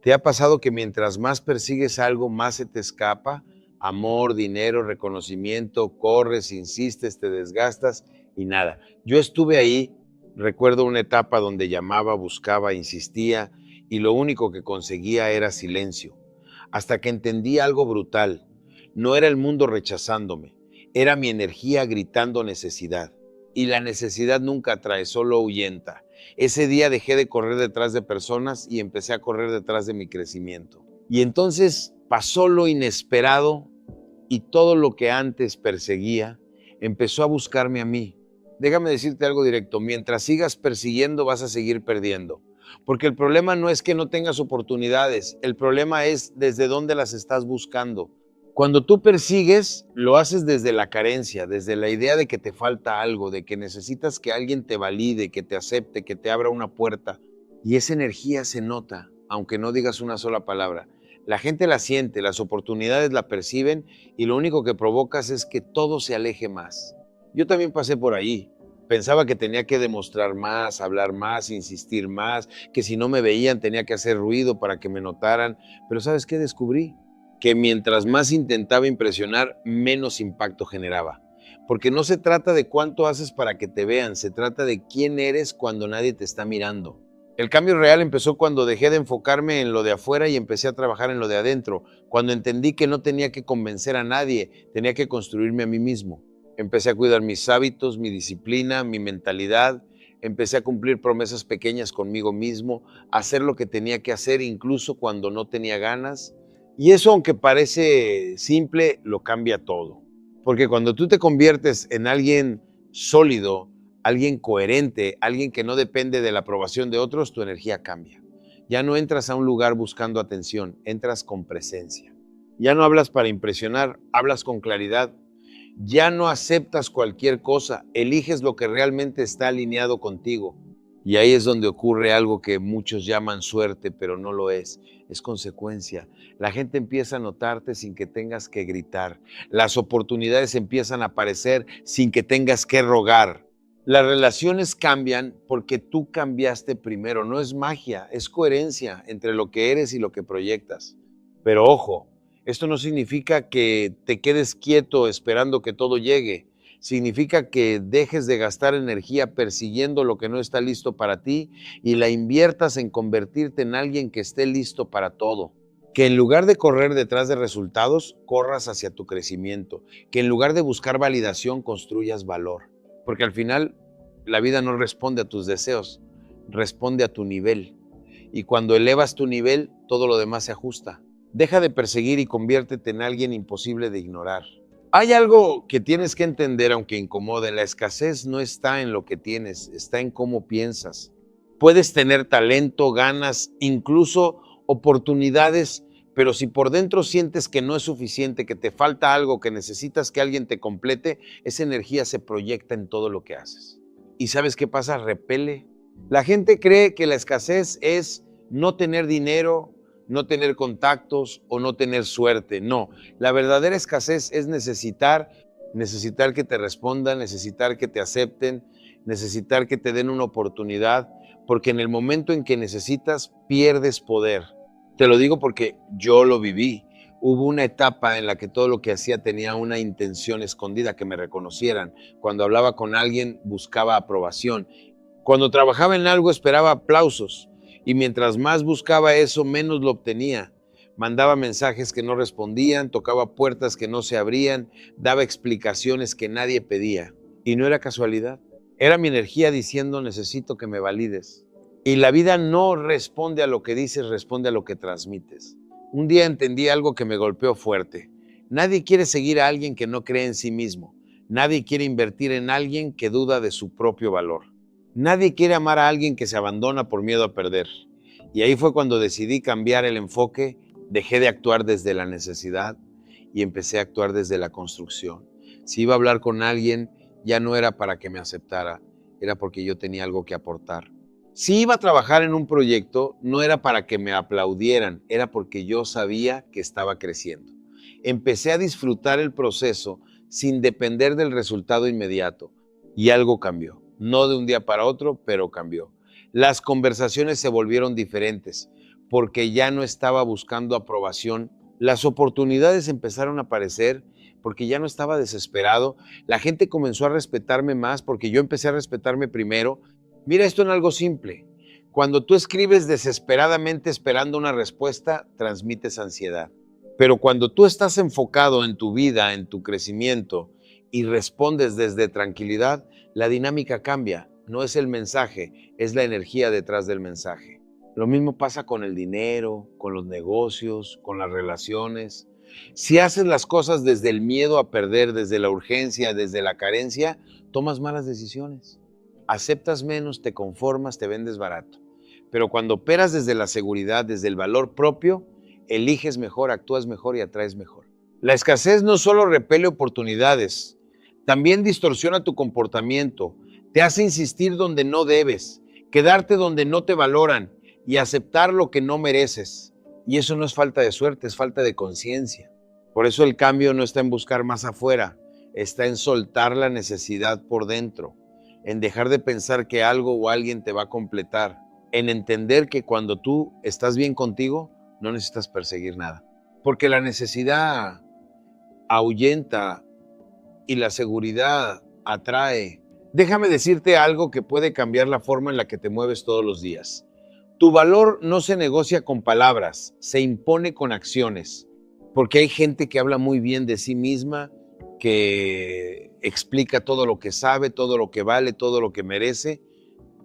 ¿Te ha pasado que mientras más persigues algo, más se te escapa? Amor, dinero, reconocimiento, corres, insistes, te desgastas y nada. Yo estuve ahí, recuerdo una etapa donde llamaba, buscaba, insistía y lo único que conseguía era silencio. Hasta que entendí algo brutal. No era el mundo rechazándome, era mi energía gritando necesidad. Y la necesidad nunca atrae, solo ahuyenta. Ese día dejé de correr detrás de personas y empecé a correr detrás de mi crecimiento. Y entonces pasó lo inesperado y todo lo que antes perseguía empezó a buscarme a mí. Déjame decirte algo directo, mientras sigas persiguiendo vas a seguir perdiendo. Porque el problema no es que no tengas oportunidades, el problema es desde dónde las estás buscando. Cuando tú persigues, lo haces desde la carencia, desde la idea de que te falta algo, de que necesitas que alguien te valide, que te acepte, que te abra una puerta. Y esa energía se nota, aunque no digas una sola palabra. La gente la siente, las oportunidades la perciben y lo único que provocas es que todo se aleje más. Yo también pasé por ahí. Pensaba que tenía que demostrar más, hablar más, insistir más, que si no me veían tenía que hacer ruido para que me notaran. Pero ¿sabes qué descubrí? Que mientras más intentaba impresionar, menos impacto generaba. Porque no se trata de cuánto haces para que te vean, se trata de quién eres cuando nadie te está mirando. El cambio real empezó cuando dejé de enfocarme en lo de afuera y empecé a trabajar en lo de adentro, cuando entendí que no tenía que convencer a nadie, tenía que construirme a mí mismo. Empecé a cuidar mis hábitos, mi disciplina, mi mentalidad, empecé a cumplir promesas pequeñas conmigo mismo, a hacer lo que tenía que hacer incluso cuando no tenía ganas. Y eso, aunque parece simple, lo cambia todo. Porque cuando tú te conviertes en alguien sólido, alguien coherente, alguien que no depende de la aprobación de otros, tu energía cambia. Ya no entras a un lugar buscando atención, entras con presencia. Ya no hablas para impresionar, hablas con claridad. Ya no aceptas cualquier cosa, eliges lo que realmente está alineado contigo. Y ahí es donde ocurre algo que muchos llaman suerte, pero no lo es consecuencia. La gente empieza a notarte sin que tengas que gritar. Las oportunidades empiezan a aparecer sin que tengas que rogar. Las relaciones cambian porque tú cambiaste primero. No es magia, es coherencia entre lo que eres y lo que proyectas. Pero ojo, esto no significa que te quedes quieto esperando que todo llegue. Significa que dejes de gastar energía persiguiendo lo que no está listo para ti y la inviertas en convertirte en alguien que esté listo para todo. Que en lugar de correr detrás de resultados, corras hacia tu crecimiento. Que en lugar de buscar validación, construyas valor. Porque al final, la vida no responde a tus deseos, responde a tu nivel. Y cuando elevas tu nivel, todo lo demás se ajusta. Deja de perseguir y conviértete en alguien imposible de ignorar. Hay algo que tienes que entender, aunque incomode. La escasez no está en lo que tienes, está en cómo piensas. Puedes tener talento, ganas, incluso oportunidades, pero si por dentro sientes que no es suficiente, que te falta algo, que necesitas que alguien te complete, esa energía se proyecta en todo lo que haces. ¿Y sabes qué pasa? Repele. La gente cree que la escasez es no tener dinero, no tener contactos o no tener suerte. No, la verdadera escasez es necesitar que te respondan, necesitar que te acepten, necesitar que te den una oportunidad, porque en el momento en que necesitas, pierdes poder. Te lo digo porque yo lo viví. Hubo una etapa en la que todo lo que hacía tenía una intención escondida, que me reconocieran. Cuando hablaba con alguien, buscaba aprobación. Cuando trabajaba en algo, esperaba aplausos. Y mientras más buscaba eso, menos lo obtenía. Mandaba mensajes que no respondían, tocaba puertas que no se abrían, daba explicaciones que nadie pedía. Y no era casualidad. Era mi energía diciendo: necesito que me valides. Y la vida no responde a lo que dices, responde a lo que transmites. Un día entendí algo que me golpeó fuerte. Nadie quiere seguir a alguien que no cree en sí mismo. Nadie quiere invertir en alguien que duda de su propio valor. Nadie quiere amar a alguien que se abandona por miedo a perder. Y ahí fue cuando decidí cambiar el enfoque, dejé de actuar desde la necesidad y empecé a actuar desde la construcción. Si iba a hablar con alguien, ya no era para que me aceptara, era porque yo tenía algo que aportar. Si iba a trabajar en un proyecto, no era para que me aplaudieran, era porque yo sabía que estaba creciendo. Empecé a disfrutar el proceso sin depender del resultado inmediato y algo cambió. No de un día para otro, pero cambió. Las conversaciones se volvieron diferentes, porque ya no estaba buscando aprobación. Las oportunidades empezaron a aparecer porque ya no estaba desesperado. La gente comenzó a respetarme más porque yo empecé a respetarme primero. Mira esto en algo simple. Cuando tú escribes desesperadamente esperando una respuesta, transmites ansiedad. Pero cuando tú estás enfocado en tu vida, en tu crecimiento y respondes desde tranquilidad, la dinámica cambia. No es el mensaje, es la energía detrás del mensaje. Lo mismo pasa con el dinero, con los negocios, con las relaciones. Si haces las cosas desde el miedo a perder, desde la urgencia, desde la carencia, tomas malas decisiones. Aceptas menos, te conformas, te vendes barato. Pero cuando operas desde la seguridad, desde el valor propio, eliges mejor, actúas mejor y atraes mejor. La escasez no solo repele oportunidades, también distorsiona tu comportamiento, te hace insistir donde no debes, quedarte donde no te valoran y aceptar lo que no mereces. Y eso no es falta de suerte, es falta de conciencia. Por eso el cambio no está en buscar más afuera, está en soltar la necesidad por dentro, en dejar de pensar que algo o alguien te va a completar, en entender que cuando tú estás bien contigo, no necesitas perseguir nada. Porque la necesidad ahuyenta y la seguridad atrae. Déjame decirte algo que puede cambiar la forma en la que te mueves todos los días. Tu valor no se negocia con palabras, se impone con acciones. Porque hay gente que habla muy bien de sí misma, que explica todo lo que sabe, todo lo que vale, todo lo que merece,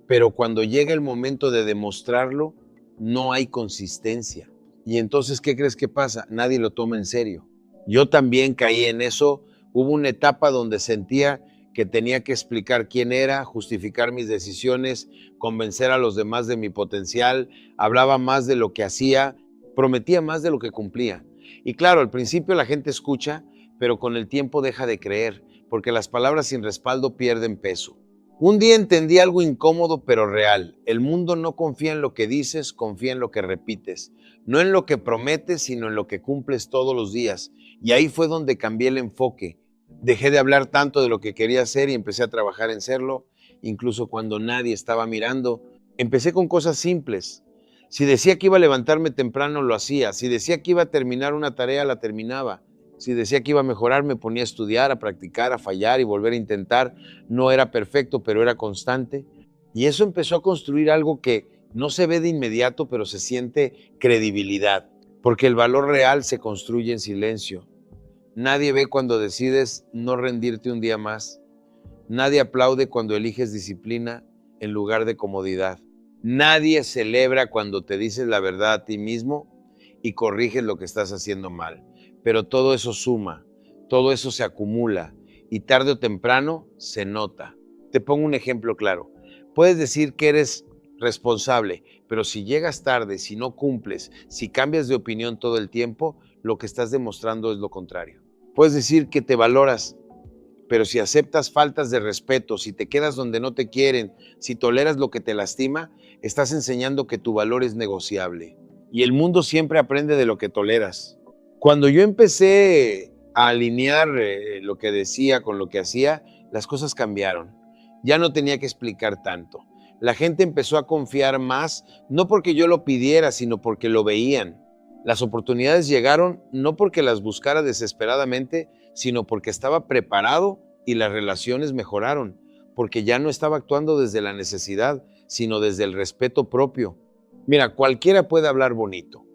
pero cuando llega el momento de demostrarlo, no hay consistencia. Y entonces, ¿qué crees que pasa? Nadie lo toma en serio. Yo también caí en eso. Hubo una etapa donde sentía que tenía que explicar quién era, justificar mis decisiones, convencer a los demás de mi potencial, hablaba más de lo que hacía, prometía más de lo que cumplía. Y claro, al principio la gente escucha, pero con el tiempo deja de creer, porque las palabras sin respaldo pierden peso. Un día entendí algo incómodo pero real. El mundo no confía en lo que dices, confía en lo que repites. No en lo que prometes, sino en lo que cumples todos los días. Y ahí fue donde cambié el enfoque. Dejé de hablar tanto de lo que quería hacer y empecé a trabajar en serlo, incluso cuando nadie estaba mirando. Empecé con cosas simples. Si decía que iba a levantarme temprano, lo hacía. Si decía que iba a terminar una tarea, la terminaba. Si decía que iba a mejorar, me ponía a estudiar, a practicar, a fallar y volver a intentar. No era perfecto, pero era constante. Y eso empezó a construir algo que no se ve de inmediato, pero se siente credibilidad. Porque el valor real se construye en silencio. Nadie ve cuando decides no rendirte un día más. Nadie aplaude cuando eliges disciplina en lugar de comodidad. Nadie celebra cuando te dices la verdad a ti mismo y corriges lo que estás haciendo mal. Pero todo eso suma, todo eso se acumula y tarde o temprano se nota. Te pongo un ejemplo claro. Puedes decir que eres responsable, pero si llegas tarde, si no cumples, si cambias de opinión todo el tiempo, lo que estás demostrando es lo contrario. Puedes decir que te valoras, pero si aceptas faltas de respeto, si te quedas donde no te quieren, si toleras lo que te lastima, estás enseñando que tu valor es negociable. Y el mundo siempre aprende de lo que toleras. Cuando yo empecé a alinear lo que decía con lo que hacía, las cosas cambiaron. Ya no tenía que explicar tanto. La gente empezó a confiar más, no porque yo lo pidiera, sino porque lo veían. Las oportunidades llegaron no porque las buscara desesperadamente, sino porque estaba preparado y las relaciones mejoraron, porque ya no estaba actuando desde la necesidad, sino desde el respeto propio. Mira, cualquiera puede hablar bonito,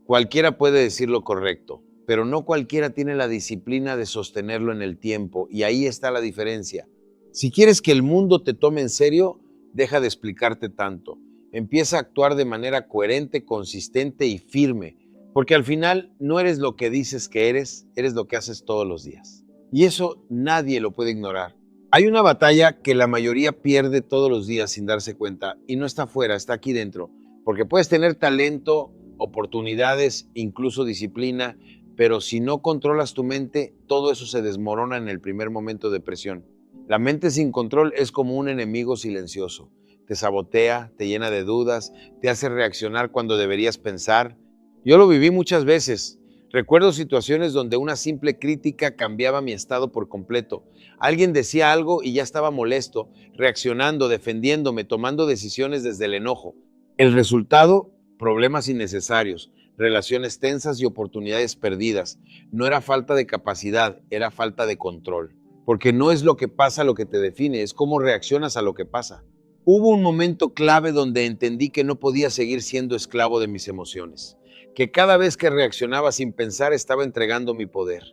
cualquiera puede decir lo correcto, pero no cualquiera tiene la disciplina de sostenerlo en el tiempo, y ahí está la diferencia. Si quieres que el mundo te tome en serio, deja de explicarte tanto. Empieza a actuar de manera coherente, consistente y firme, porque al final no eres lo que dices que eres, eres lo que haces todos los días. Y eso nadie lo puede ignorar. Hay una batalla que la mayoría pierde todos los días sin darse cuenta, y no está afuera, está aquí dentro, porque puedes tener talento, oportunidades, incluso disciplina, pero si no controlas tu mente, todo eso se desmorona en el primer momento de presión. La mente sin control es como un enemigo silencioso. Te sabotea, te llena de dudas, te hace reaccionar cuando deberías pensar. Yo lo viví muchas veces. Recuerdo situaciones donde una simple crítica cambiaba mi estado por completo. Alguien decía algo y ya estaba molesto, reaccionando, defendiéndome, tomando decisiones desde el enojo. El resultado, problemas innecesarios, relaciones tensas y oportunidades perdidas. No era falta de capacidad, era falta de control. Porque no es lo que pasa lo que te define, es cómo reaccionas a lo que pasa. Hubo un momento clave donde entendí que no podía seguir siendo esclavo de mis emociones, que cada vez que reaccionaba sin pensar estaba entregando mi poder.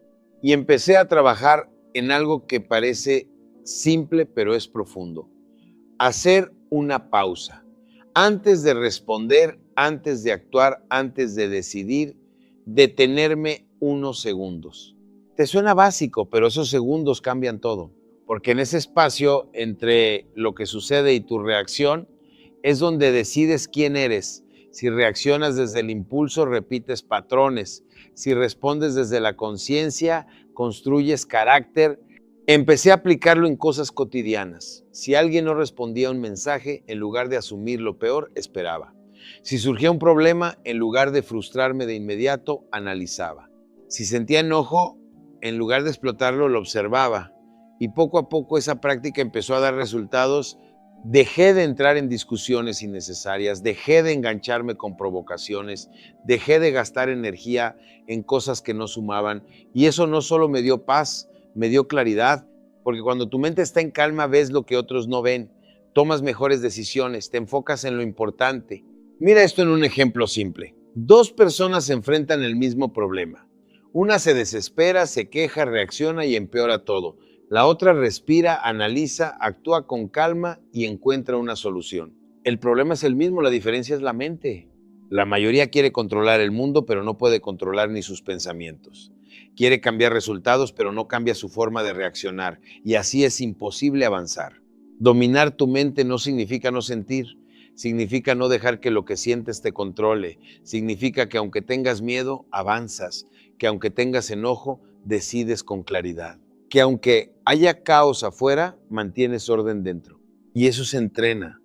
Y empecé a trabajar en algo que parece simple pero es profundo. Hacer una pausa. Antes de responder, antes de actuar, antes de decidir, detenerme unos segundos. Te suena básico, pero esos segundos cambian todo, porque en ese espacio entre lo que sucede y tu reacción es donde decides quién eres. Si reaccionas desde el impulso, repites patrones. Si respondes desde la conciencia, construyes carácter. Empecé a aplicarlo en cosas cotidianas. Si alguien no respondía a un mensaje, en lugar de asumir lo peor, esperaba. Si surgía un problema, en lugar de frustrarme de inmediato, analizaba. Si sentía enojo, en lugar de explotarlo, lo observaba. Y poco a poco esa práctica empezó a dar resultados. Dejé de entrar en discusiones innecesarias, dejé de engancharme con provocaciones, dejé de gastar energía en cosas que no sumaban. Y eso no solo me dio paz, me dio claridad, porque cuando tu mente está en calma ves lo que otros no ven, tomas mejores decisiones, te enfocas en lo importante. Mira esto en un ejemplo simple. Dos personas se enfrentan el mismo problema. Una se desespera, se queja, reacciona y empeora todo. La otra respira, analiza, actúa con calma y encuentra una solución. El problema es el mismo, la diferencia es la mente. La mayoría quiere controlar el mundo, pero no puede controlar ni sus pensamientos. Quiere cambiar resultados, pero no cambia su forma de reaccionar, y así es imposible avanzar. Dominar tu mente no significa no sentir, significa no dejar que lo que sientes te controle, significa que aunque tengas miedo, avanzas, que aunque tengas enojo, decides con claridad, que aunque haya caos afuera, mantienes orden dentro. Y eso se entrena.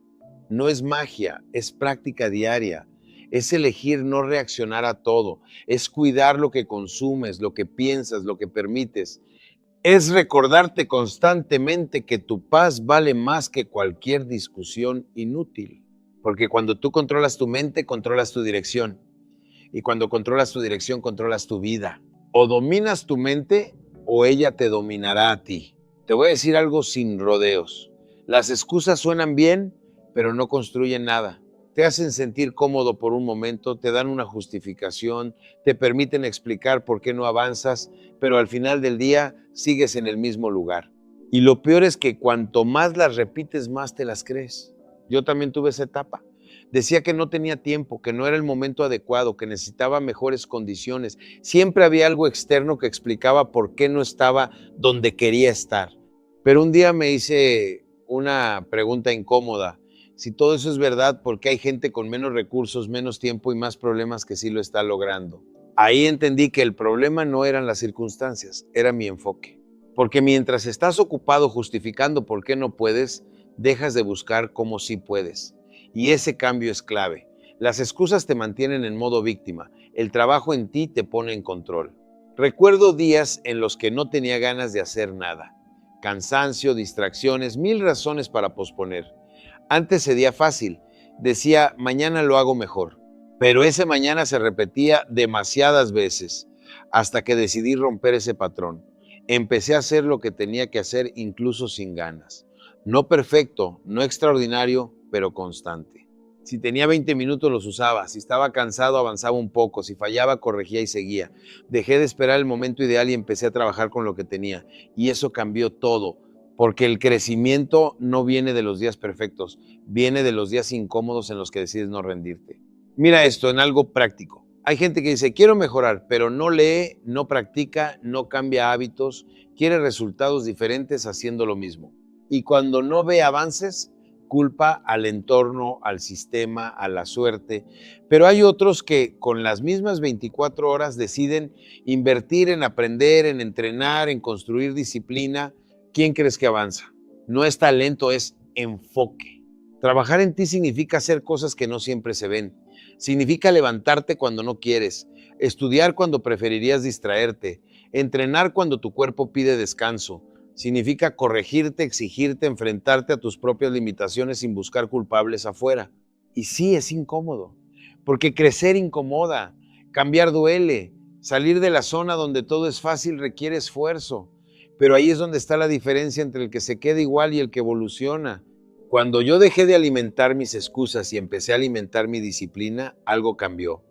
No es magia, es práctica diaria. Es elegir no reaccionar a todo. Es cuidar lo que consumes, lo que piensas, lo que permites. Es recordarte constantemente que tu paz vale más que cualquier discusión inútil. Porque cuando tú controlas tu mente, controlas tu dirección. Y cuando controlas tu dirección, controlas tu vida. O dominas tu mente o ella te dominará a ti. Te voy a decir algo sin rodeos. Las excusas suenan bien, pero no construyen nada. Te hacen sentir cómodo por un momento, te dan una justificación, te permiten explicar por qué no avanzas, pero al final del día sigues en el mismo lugar. Y lo peor es que cuanto más las repites, más te las crees. Yo también tuve esa etapa. Decía que no tenía tiempo, que no era el momento adecuado, que necesitaba mejores condiciones. Siempre había algo externo que explicaba por qué no estaba donde quería estar. Pero un día me hice una pregunta incómoda. Si todo eso es verdad, ¿por qué hay gente con menos recursos, menos tiempo y más problemas que sí lo está logrando? Ahí entendí que el problema no eran las circunstancias, era mi enfoque. Porque mientras estás ocupado justificando por qué no puedes, dejas de buscar cómo sí puedes. Y ese cambio es clave. Las excusas te mantienen en modo víctima. El trabajo en ti te pone en control. Recuerdo días en los que no tenía ganas de hacer nada. Cansancio, distracciones, mil razones para posponer. Antes sería fácil. Decía, mañana lo hago mejor. Pero ese mañana se repetía demasiadas veces, hasta que decidí romper ese patrón. Empecé a hacer lo que tenía que hacer incluso sin ganas. No perfecto, no extraordinario, pero constante. Si tenía 20 minutos los usaba, si estaba cansado avanzaba un poco, si fallaba corregía y seguía. Dejé de esperar el momento ideal y empecé a trabajar con lo que tenía. Y eso cambió todo, porque el crecimiento no viene de los días perfectos, viene de los días incómodos en los que decides no rendirte. Mira esto en algo práctico. Hay gente que dice, quiero mejorar, pero no lee, no practica, no cambia hábitos, quiere resultados diferentes haciendo lo mismo. Y cuando no ve avances, culpa al entorno, al sistema, a la suerte. Pero hay otros que con las mismas 24 horas deciden invertir en aprender, en entrenar, en construir disciplina. ¿Quién crees que avanza? No es talento, es enfoque. Trabajar en ti significa hacer cosas que no siempre se ven. Significa levantarte cuando no quieres, estudiar cuando preferirías distraerte, entrenar cuando tu cuerpo pide descanso. Significa corregirte, exigirte, enfrentarte a tus propias limitaciones sin buscar culpables afuera. Y sí, es incómodo, porque crecer incomoda, cambiar duele, salir de la zona donde todo es fácil requiere esfuerzo, pero ahí es donde está la diferencia entre el que se queda igual y el que evoluciona. Cuando yo dejé de alimentar mis excusas y empecé a alimentar mi disciplina, algo cambió.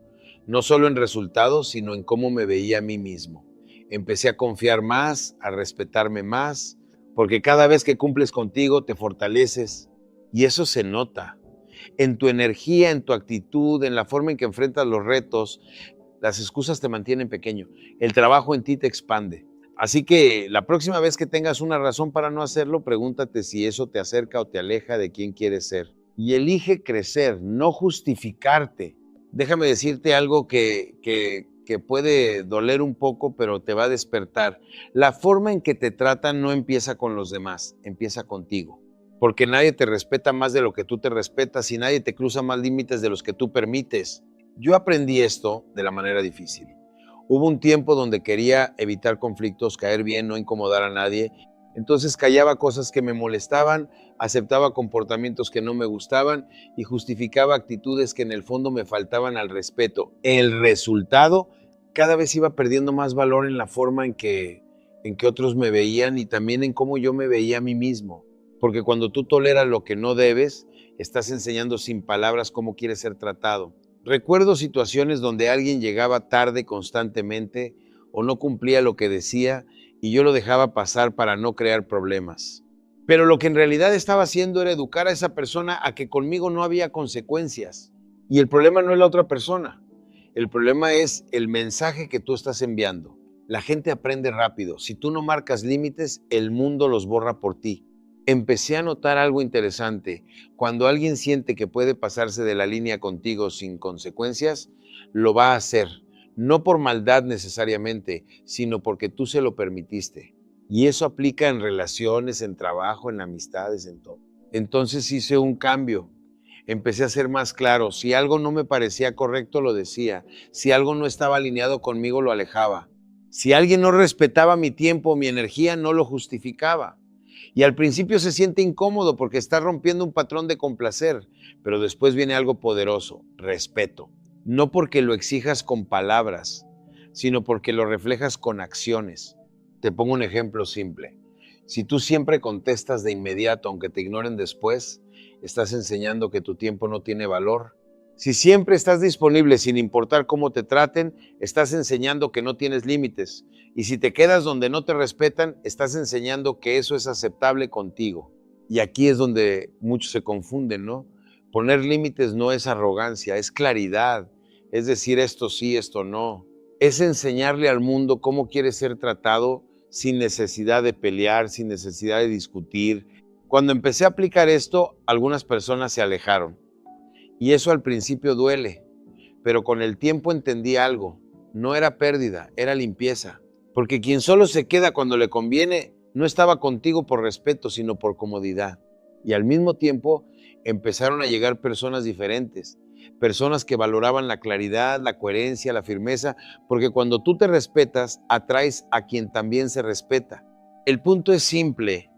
No solo en resultados, sino en cómo me veía a mí mismo. Empecé a confiar más, a respetarme más, porque cada vez que cumples contigo te fortaleces y eso se nota. En tu energía, en tu actitud, en la forma en que enfrentas los retos, las excusas te mantienen pequeño. El trabajo en ti te expande. Así que la próxima vez que tengas una razón para no hacerlo, pregúntate si eso te acerca o te aleja de quién quieres ser. Y elige crecer, no justificarte. Déjame decirte algo que puede doler un poco, pero te va a despertar. La forma en que te tratan no empieza con los demás, empieza contigo. Porque nadie te respeta más de lo que tú te respetas y nadie te cruza más límites de los que tú permites. Yo aprendí esto de la manera difícil. Hubo un tiempo donde quería evitar conflictos, caer bien, no incomodar a nadie. Entonces callaba cosas que me molestaban, aceptaba comportamientos que no me gustaban y justificaba actitudes que en el fondo me faltaban al respeto. El resultado, cada vez iba perdiendo más valor en la forma en que otros me veían y también en cómo yo me veía a mí mismo. Porque cuando tú toleras lo que no debes, estás enseñando sin palabras cómo quieres ser tratado. Recuerdo situaciones donde alguien llegaba tarde constantemente o no cumplía lo que decía y yo lo dejaba pasar para no crear problemas. Pero lo que en realidad estaba haciendo era educar a esa persona a que conmigo no había consecuencias. Y el problema no es la otra persona. El problema es el mensaje que tú estás enviando. La gente aprende rápido. Si tú no marcas límites, el mundo los borra por ti. Empecé a notar algo interesante. Cuando alguien siente que puede pasarse de la línea contigo sin consecuencias, lo va a hacer. No por maldad necesariamente, sino porque tú se lo permitiste. Y eso aplica en relaciones, en trabajo, en amistades, en todo. Entonces hice un cambio. Empecé a ser más claro. Si algo no me parecía correcto, lo decía. Si algo no estaba alineado conmigo, lo alejaba. Si alguien no respetaba mi tiempo o mi energía, no lo justificaba. Y al principio se siente incómodo porque está rompiendo un patrón de complacer, pero después viene algo poderoso, respeto. No porque lo exijas con palabras, sino porque lo reflejas con acciones. Te pongo un ejemplo simple. Si tú siempre contestas de inmediato, aunque te ignoren después, estás enseñando que tu tiempo no tiene valor. Si siempre estás disponible sin importar cómo te traten, estás enseñando que no tienes límites. Y si te quedas donde no te respetan, estás enseñando que eso es aceptable contigo. Y aquí es donde muchos se confunden, ¿no? Poner límites no es arrogancia, es claridad. Es decir, esto sí, esto no. Es enseñarle al mundo cómo quiere ser tratado sin necesidad de pelear, sin necesidad de discutir. Cuando empecé a aplicar esto, algunas personas se alejaron. Y eso al principio duele, pero con el tiempo entendí algo. No era pérdida, era limpieza. Porque quien solo se queda cuando le conviene, no estaba contigo por respeto, sino por comodidad. Y al mismo tiempo empezaron a llegar personas diferentes, personas que valoraban la claridad, la coherencia, la firmeza, porque cuando tú te respetas, atraes a quien también se respeta. El punto es simple: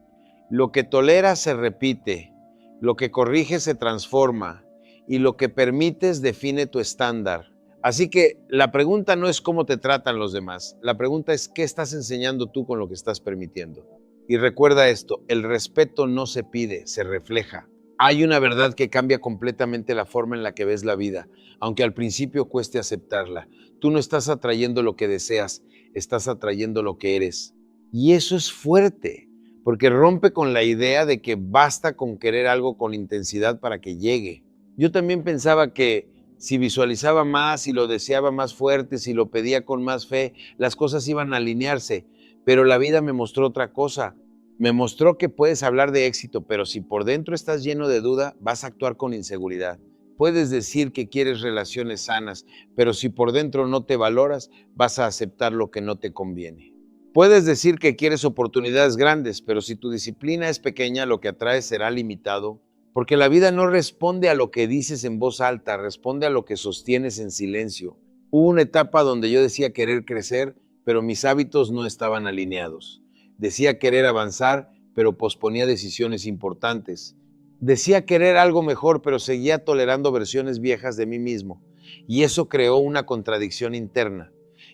lo que toleras se repite, lo que corriges se transforma y lo que permites define tu estándar. Así que la pregunta no es cómo te tratan los demás, la pregunta es qué estás enseñando tú con lo que estás permitiendo. Y recuerda esto: el respeto no se pide, se refleja. Hay una verdad que cambia completamente la forma en la que ves la vida, aunque al principio cueste aceptarla. Tú no estás atrayendo lo que deseas, estás atrayendo lo que eres. Y eso es fuerte, porque rompe con la idea de que basta con querer algo con intensidad para que llegue. Yo también pensaba que si visualizaba más, si lo deseaba más fuerte, si lo pedía con más fe, las cosas iban a alinearse. Pero la vida me mostró otra cosa. Me mostró que puedes hablar de éxito, pero si por dentro estás lleno de duda, vas a actuar con inseguridad. Puedes decir que quieres relaciones sanas, pero si por dentro no te valoras, vas a aceptar lo que no te conviene. Puedes decir que quieres oportunidades grandes, pero si tu disciplina es pequeña, lo que atraes será limitado. Porque la vida no responde a lo que dices en voz alta, responde a lo que sostienes en silencio. Hubo una etapa donde yo decía querer crecer, pero mis hábitos no estaban alineados. Decía querer avanzar, pero posponía decisiones importantes. Decía querer algo mejor, pero seguía tolerando versiones viejas de mí mismo. Y eso creó una contradicción interna.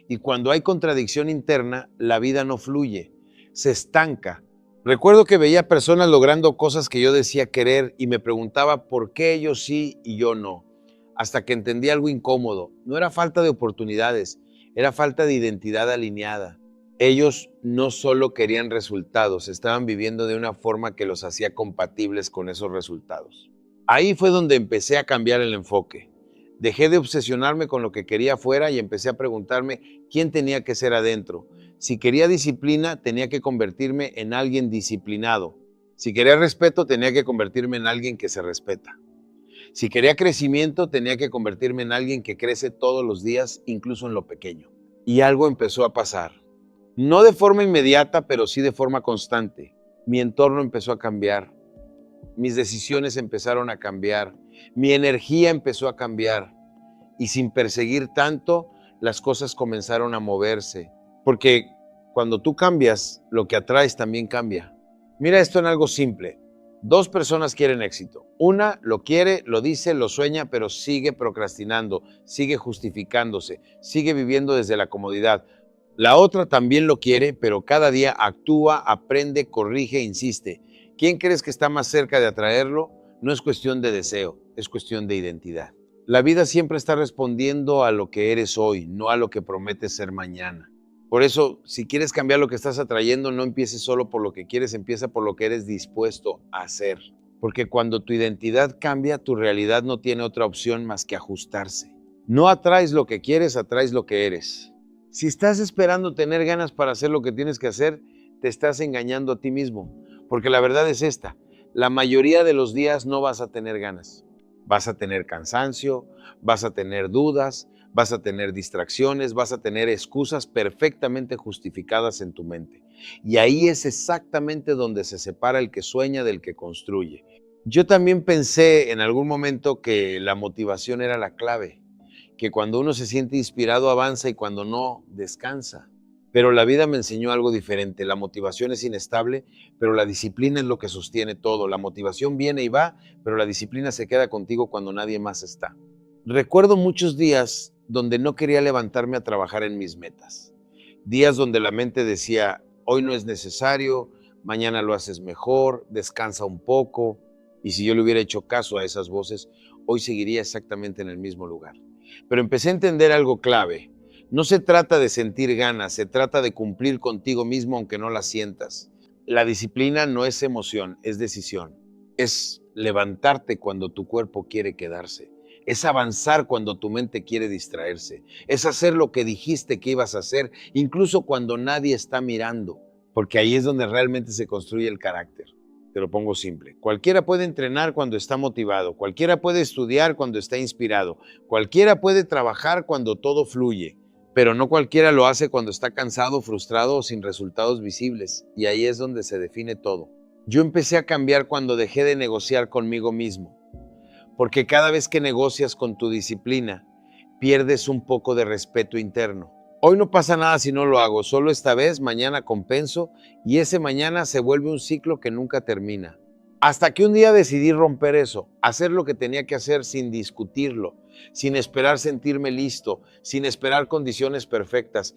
Y cuando hay contradicción interna, la vida no fluye, se estanca. Recuerdo que veía personas logrando cosas que yo decía querer y me preguntaba por qué ellos sí y yo no. Hasta que entendí algo incómodo. No era falta de oportunidades, era falta de identidad alineada. Ellos no solo querían resultados, estaban viviendo de una forma que los hacía compatibles con esos resultados. Ahí fue donde empecé a cambiar el enfoque. Dejé de obsesionarme con lo que quería afuera y empecé a preguntarme quién tenía que ser adentro. Si quería disciplina, tenía que convertirme en alguien disciplinado. Si quería respeto, tenía que convertirme en alguien que se respeta. Si quería crecimiento, tenía que convertirme en alguien que crece todos los días, incluso en lo pequeño. Y algo empezó a pasar. No de forma inmediata, pero sí de forma constante. Mi entorno empezó a cambiar. Mis decisiones empezaron a cambiar. Mi energía empezó a cambiar. Y sin perseguir tanto, las cosas comenzaron a moverse. Porque cuando tú cambias, lo que atraes también cambia. Mira esto en algo simple. Dos personas quieren éxito. Una lo quiere, lo dice, lo sueña, pero sigue procrastinando, sigue justificándose, sigue viviendo desde la comodidad. La otra también lo quiere, pero cada día actúa, aprende, corrige, insiste. ¿Quién crees que está más cerca de atraerlo? No es cuestión de deseo, es cuestión de identidad. La vida siempre está respondiendo a lo que eres hoy, no a lo que prometes ser mañana. Por eso, si quieres cambiar lo que estás atrayendo, no empieces solo por lo que quieres, empieza por lo que eres dispuesto a hacer. Porque cuando tu identidad cambia, tu realidad no tiene otra opción más que ajustarse. No atraes lo que quieres, atraes lo que eres. Si estás esperando tener ganas para hacer lo que tienes que hacer, te estás engañando a ti mismo. Porque la verdad es esta, la mayoría de los días no vas a tener ganas. Vas a tener cansancio, vas a tener dudas, vas a tener distracciones, vas a tener excusas perfectamente justificadas en tu mente. Y ahí es exactamente donde se separa el que sueña del que construye. Yo también pensé en algún momento que la motivación era la clave, que cuando uno se siente inspirado avanza y cuando no, descansa. Pero la vida me enseñó algo diferente. La motivación es inestable, pero la disciplina es lo que sostiene todo. La motivación viene y va, pero la disciplina se queda contigo cuando nadie más está. Recuerdo muchos días donde no quería levantarme a trabajar en mis metas. Días donde la mente decía, hoy no es necesario, mañana lo haces mejor, descansa un poco. Y si yo le hubiera hecho caso a esas voces, hoy seguiría exactamente en el mismo lugar. Pero empecé a entender algo clave. No se trata de sentir ganas, se trata de cumplir contigo mismo aunque no la sientas. La disciplina no es emoción, es decisión. Es levantarte cuando tu cuerpo quiere quedarse. Es avanzar cuando tu mente quiere distraerse. Es hacer lo que dijiste que ibas a hacer, incluso cuando nadie está mirando. Porque ahí es donde realmente se construye el carácter. Te lo pongo simple. Cualquiera puede entrenar cuando está motivado. Cualquiera puede estudiar cuando está inspirado. Cualquiera puede trabajar cuando todo fluye. Pero no cualquiera lo hace cuando está cansado, frustrado o sin resultados visibles. Y ahí es donde se define todo. Yo empecé a cambiar cuando dejé de negociar conmigo mismo. Porque cada vez que negocias con tu disciplina, pierdes un poco de respeto interno. Hoy no pasa nada si no lo hago, solo esta vez, mañana compenso y ese mañana se vuelve un ciclo que nunca termina. Hasta que un día decidí romper eso, hacer lo que tenía que hacer sin discutirlo, sin esperar sentirme listo, sin esperar condiciones perfectas.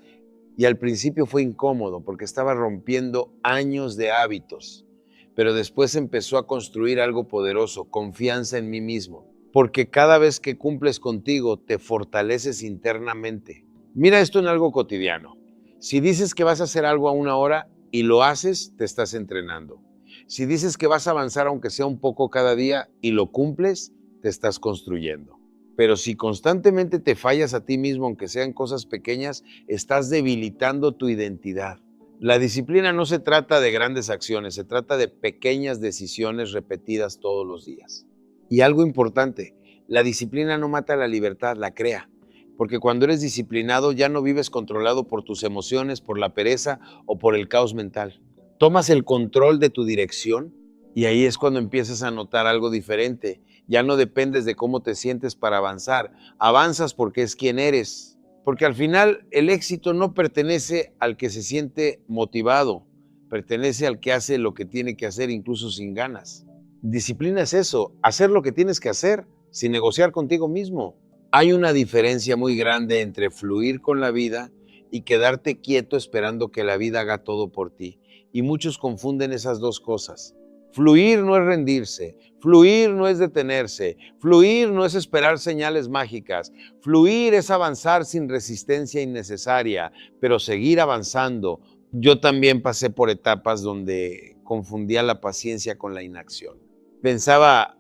Y al principio fue incómodo porque estaba rompiendo años de hábitos. Pero después empezó a construir algo poderoso, confianza en mí mismo. Porque cada vez que cumples contigo, te fortaleces internamente. Mira esto en algo cotidiano. Si dices que vas a hacer algo a una hora y lo haces, te estás entrenando. Si dices que vas a avanzar aunque sea un poco cada día y lo cumples, te estás construyendo. Pero si constantemente te fallas a ti mismo, aunque sean cosas pequeñas, estás debilitando tu identidad. La disciplina no se trata de grandes acciones, se trata de pequeñas decisiones repetidas todos los días. Y algo importante, la disciplina no mata la libertad, la crea. Porque cuando eres disciplinado ya no vives controlado por tus emociones, por la pereza o por el caos mental. Tomas el control de tu dirección y ahí es cuando empiezas a notar algo diferente. Ya no dependes de cómo te sientes para avanzar. Avanzas porque es quien eres. Porque al final el éxito no pertenece al que se siente motivado, pertenece al que hace lo que tiene que hacer incluso sin ganas. Disciplina es eso, hacer lo que tienes que hacer sin negociar contigo mismo. Hay una diferencia muy grande entre fluir con la vida y quedarte quieto esperando que la vida haga todo por ti. Y muchos confunden esas dos cosas. Fluir no es rendirse, fluir no es detenerse, fluir no es esperar señales mágicas, fluir es avanzar sin resistencia innecesaria, pero seguir avanzando. Yo también pasé por etapas donde confundía la paciencia con la inacción. Pensaba,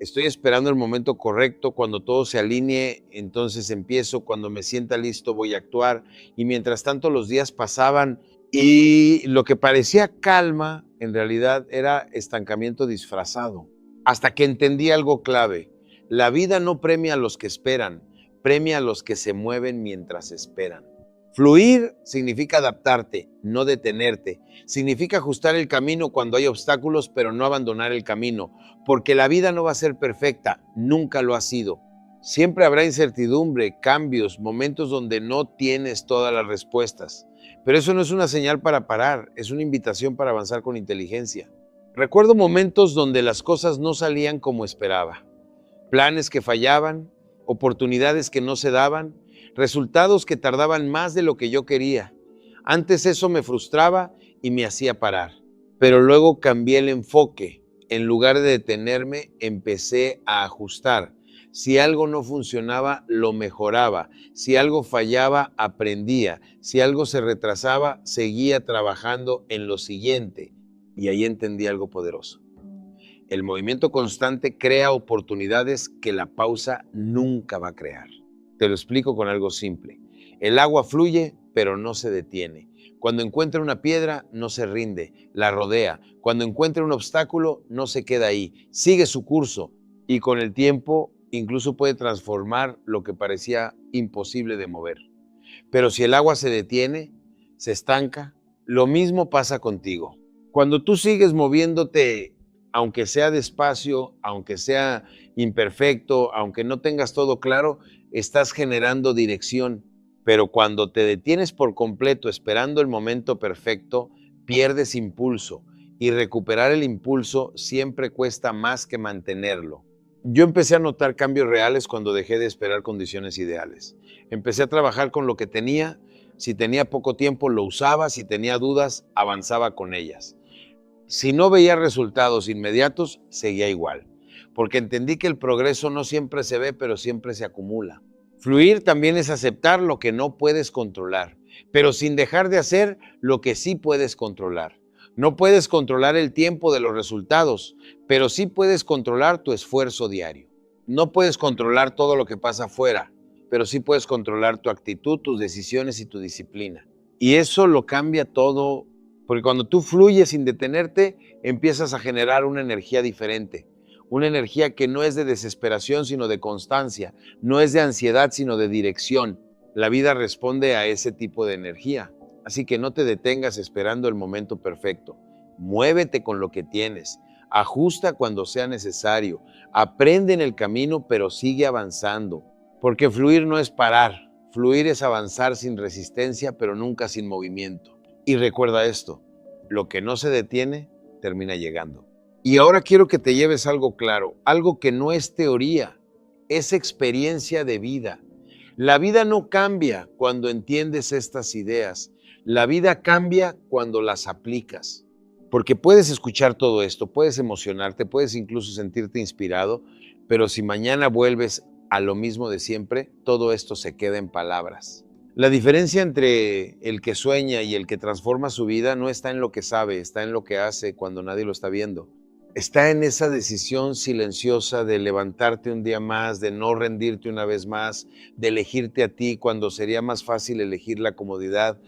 estoy esperando el momento correcto, cuando todo se alinee, entonces empiezo, cuando me sienta listo voy a actuar, y mientras tanto los días pasaban y lo que parecía calma, en realidad era estancamiento disfrazado. Hasta que entendí algo clave: la vida no premia a los que esperan, premia a los que se mueven mientras esperan. Fluir significa adaptarte, no detenerte. Significa ajustar el camino cuando hay obstáculos, pero no abandonar el camino, porque la vida no va a ser perfecta, nunca lo ha sido. Siempre habrá incertidumbre, cambios, momentos donde no tienes todas las respuestas. Pero eso no es una señal para parar, es una invitación para avanzar con inteligencia. Recuerdo momentos donde las cosas no salían como esperaba. Planes que fallaban, oportunidades que no se daban, resultados que tardaban más de lo que yo quería. Antes eso me frustraba y me hacía parar. Pero luego cambié el enfoque. En lugar de detenerme, empecé a ajustar. Si algo no funcionaba, lo mejoraba. Si algo fallaba, aprendía. Si algo se retrasaba, seguía trabajando en lo siguiente. Y ahí entendí algo poderoso. El movimiento constante crea oportunidades que la pausa nunca va a crear. Te lo explico con algo simple. El agua fluye, pero no se detiene. Cuando encuentra una piedra, no se rinde, la rodea. Cuando encuentra un obstáculo, no se queda ahí, sigue su curso y con el tiempo incluso puede transformar lo que parecía imposible de mover. Pero si el agua se detiene, se estanca, lo mismo pasa contigo. Cuando tú sigues moviéndote, aunque sea despacio, aunque sea imperfecto, aunque no tengas todo claro, estás generando dirección. Pero cuando te detienes por completo esperando el momento perfecto, pierdes impulso. Y recuperar el impulso siempre cuesta más que mantenerlo. Yo empecé a notar cambios reales cuando dejé de esperar condiciones ideales. Empecé a trabajar con lo que tenía. Si tenía poco tiempo, lo usaba. Si tenía dudas, avanzaba con ellas. Si no veía resultados inmediatos, seguía igual, porque entendí que el progreso no siempre se ve, pero siempre se acumula. Fluir también es aceptar lo que no puedes controlar, pero sin dejar de hacer lo que sí puedes controlar. No puedes controlar el tiempo de los resultados, pero sí puedes controlar tu esfuerzo diario. No puedes controlar todo lo que pasa afuera, pero sí puedes controlar tu actitud, tus decisiones y tu disciplina. Y eso lo cambia todo. Porque cuando tú fluyes sin detenerte, empiezas a generar una energía diferente. Una energía que no es de desesperación, sino de constancia. No es de ansiedad, sino de dirección. La vida responde a ese tipo de energía. Así que no te detengas esperando el momento perfecto. Muévete con lo que tienes. Ajusta cuando sea necesario. Aprende en el camino, pero sigue avanzando. Porque fluir no es parar. Fluir es avanzar sin resistencia, pero nunca sin movimiento. Y recuerda esto, lo que no se detiene, termina llegando. Y ahora quiero que te lleves algo claro, algo que no es teoría, es experiencia de vida. La vida no cambia cuando entiendes estas ideas, la vida cambia cuando las aplicas. Porque puedes escuchar todo esto, puedes emocionarte, puedes incluso sentirte inspirado, pero si mañana vuelves a lo mismo de siempre, todo esto se queda en palabras. La diferencia entre el que sueña y el que transforma su vida no está en lo que sabe, está en lo que hace cuando nadie lo está viendo. Está en esa decisión silenciosa de levantarte un día más, de no rendirte una vez más, de elegirte a ti cuando sería más fácil elegir la comodidad,